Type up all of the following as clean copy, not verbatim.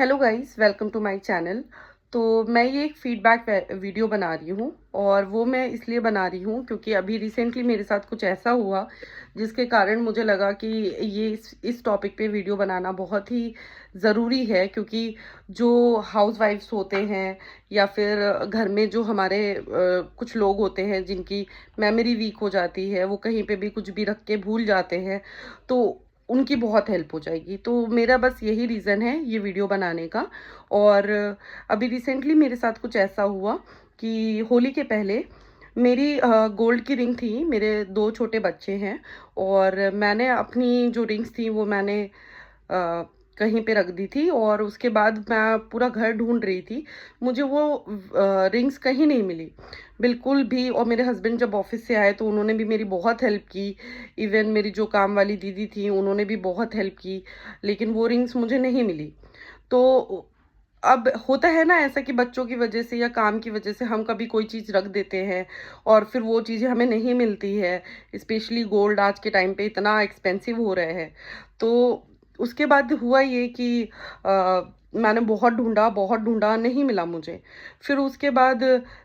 Hello guys, welcome to my channel. तो मैं ये एक फीडबैक वीडियो बना रही हूँ और वो मैं इसलिए बना रही हूँ क्योंकि अभी रिसेंटली मेरे साथ कुछ ऐसा हुआ जिसके कारण मुझे लगा कि ये इस टॉपिक पे वीडियो बनाना बहुत ही ज़रूरी है, क्योंकि जो हाउसवाइफ्स होते हैं या फिर घर में जो हमारे कुछ लोग होते हैं जिनकी मेमोरी वीक हो जाती है, वो कहीं पे भी कुछ भी रख के भूल जाते हैं, तो उनकी बहुत हेल्प हो जाएगी। तो मेरा बस यही रीज़न है ये वीडियो बनाने का। और अभी रिसेंटली मेरे साथ कुछ ऐसा हुआ कि होली के पहले मेरी गोल्ड की रिंग थी। मेरे 2 छोटे बच्चे हैं और मैंने अपनी जो रिंग्स थी वो मैंने कहीं पे रख दी थी और उसके बाद मैं पूरा घर ढूँढ रही थी। मुझे वो रिंग्स कहीं नहीं मिली, बिल्कुल भी। और मेरे हस्बैंड जब ऑफ़िस से आए तो उन्होंने भी मेरी बहुत हेल्प की। इवन मेरी जो काम वाली दीदी थी उन्होंने भी बहुत हेल्प की, लेकिन वो रिंग्स मुझे नहीं मिली। तो अब होता है ना ऐसा कि बच्चों की वजह से या काम की वजह से हम कभी कोई चीज़ रख देते हैं और फिर वो चीज़ें हमें नहीं मिलती है। स्पेशली गोल्ड आज के टाइम पे इतना एक्सपेंसिव हो रहा है। तो उसके बाद हुआ ये कि मैंने बहुत ढूँढा, नहीं मिला मुझे। फिर उसके बाद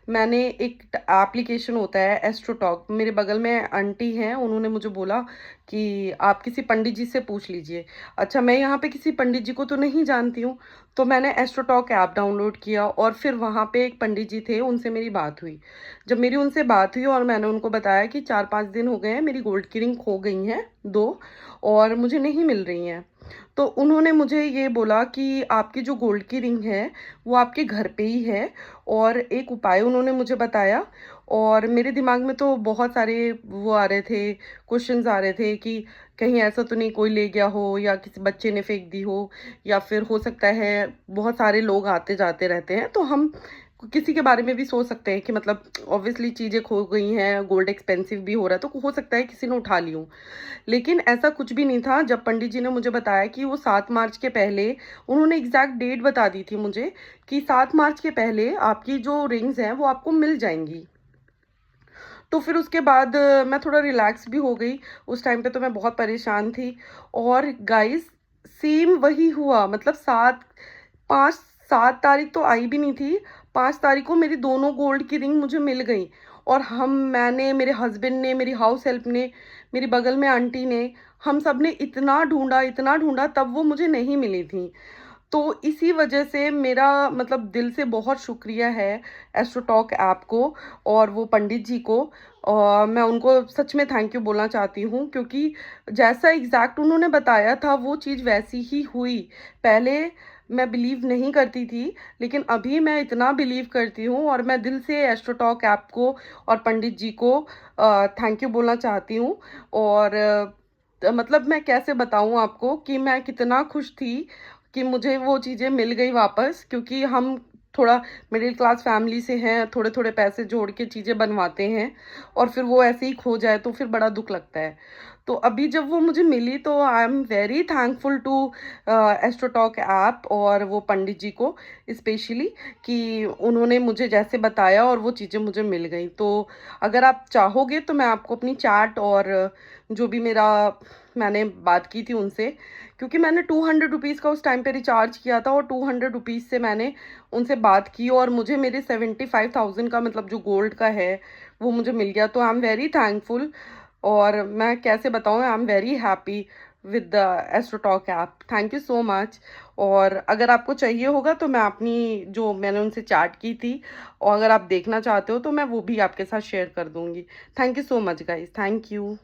मैंने एक एप्लीकेशन होता है एस्ट्रोटॉक, मेरे बगल में आंटी हैं, उन्होंने मुझे बोला कि आप किसी पंडित जी से पूछ लीजिए। अच्छा, मैं यहाँ पे किसी पंडित जी को तो नहीं जानती हूँ, तो मैंने एस्ट्रोटॉक ऐप डाउनलोड किया और फिर वहाँ पे एक पंडित जी थे, उनसे मेरी बात हुई। जब मेरी उनसे बात हुई और मैंने उनको बताया कि 4-5 दिन हो गए हैं, मेरी गोल्ड की रिंग खो गई हैं 2 और मुझे नहीं मिल रही हैं। तो उन्होंने मुझे ये बोला कि आपकी जो गोल्ड की रिंग है, वो आपके घर पे ही है। और एक उपाय उन्होंने मुझे बताया और मेरे दिमाग में तो बहुत सारे वो आ रहे थे, क्वेश्चंस आ रहे थे कि कहीं ऐसा तो नहीं कोई ले गया हो या किसी बच्चे ने फेंक दी हो, या फिर हो सकता है बहुत सारे लोग आते जाते रहते हैं, तो हम किसी के बारे में भी सोच सकते हैं कि मतलब ऑब्वियसली चीज़ें खो गई हैं, गोल्ड एक्सपेंसिव भी हो रहा है, तो हो सकता है किसी ने उठा ली हो। लेकिन ऐसा कुछ भी नहीं था। जब पंडित जी ने मुझे बताया कि वो 7 मार्च के पहले, उन्होंने एग्जैक्ट डेट बता दी थी मुझे कि 7 मार्च के पहले आपकी जो रिंग्स हैं वो आपको मिल जाएंगी। तो फिर उसके बाद मैं थोड़ा रिलैक्स भी हो गई। उस टाइम पे तो मैं बहुत परेशान थी। और गाइस, सेम वही हुआ। मतलब 7 तारीख तो आई भी नहीं थी, 5 तारीख को मेरी दोनों गोल्ड की रिंग मुझे मिल गई। और मैंने, मेरे हस्बैंड ने, मेरी हाउस हेल्प ने, मेरी बगल में आंटी ने, हम सब ने इतना ढूंढा, तब वो मुझे नहीं मिली थी। तो इसी वजह से मेरा मतलब दिल से बहुत शुक्रिया है एस्ट्रोटॉक ऐप को और वो पंडित जी को। और मैं उनको सच में थैंक यू बोलना चाहती हूँ, क्योंकि जैसा एग्जैक्ट उन्होंने बताया था वो चीज़ वैसी ही हुई। पहले मैं बिलीव नहीं करती थी, लेकिन अभी मैं इतना बिलीव करती हूँ और मैं दिल से एस्ट्रोटॉक ऐप को और पंडित जी को थैंक यू बोलना चाहती हूँ। और मतलब मैं कैसे बताऊँ आपको कि मैं कितना खुश थी कि मुझे वो चीज़ें मिल गई वापस, क्योंकि हम थोड़ा मिडिल क्लास फैमिली से हैं, थोड़े-थोड़े पैसे जोड़ के चीज़ें बनवाते हैं और फिर वो ऐसे ही खो जाए तो फिर बड़ा दुःख लगता है। तो अभी जब वो मुझे मिली तो I am very thankful to AstroTalk app और वो पंडित जी को स्पेशली, कि उन्होंने मुझे जैसे बताया और वो चीज़ें मुझे मिल गई। तो अगर आप चाहोगे तो मैं आपको अपनी चैट और जो भी मेरा मैंने बात की थी उनसे, क्योंकि मैंने 200 रुपीज़ का उस टाइम पे रिचार्ज किया था और 200 रुपीज़ से मैंने उनसे बात की और मुझे मेरे 75,000 का मतलब जो गोल्ड का है वो मुझे मिल गया। तो आई एम वेरी थैंकफुल और मैं कैसे बताऊँ, आई am very happy with the AstroTalk app. Thank you so much. और अगर आपको चाहिए होगा तो मैं अपनी जो मैंने उनसे चैट की थी और अगर आप देखना चाहते हो तो मैं वो भी आपके साथ शेयर कर दूँगी। Thank you so much guys, thank you.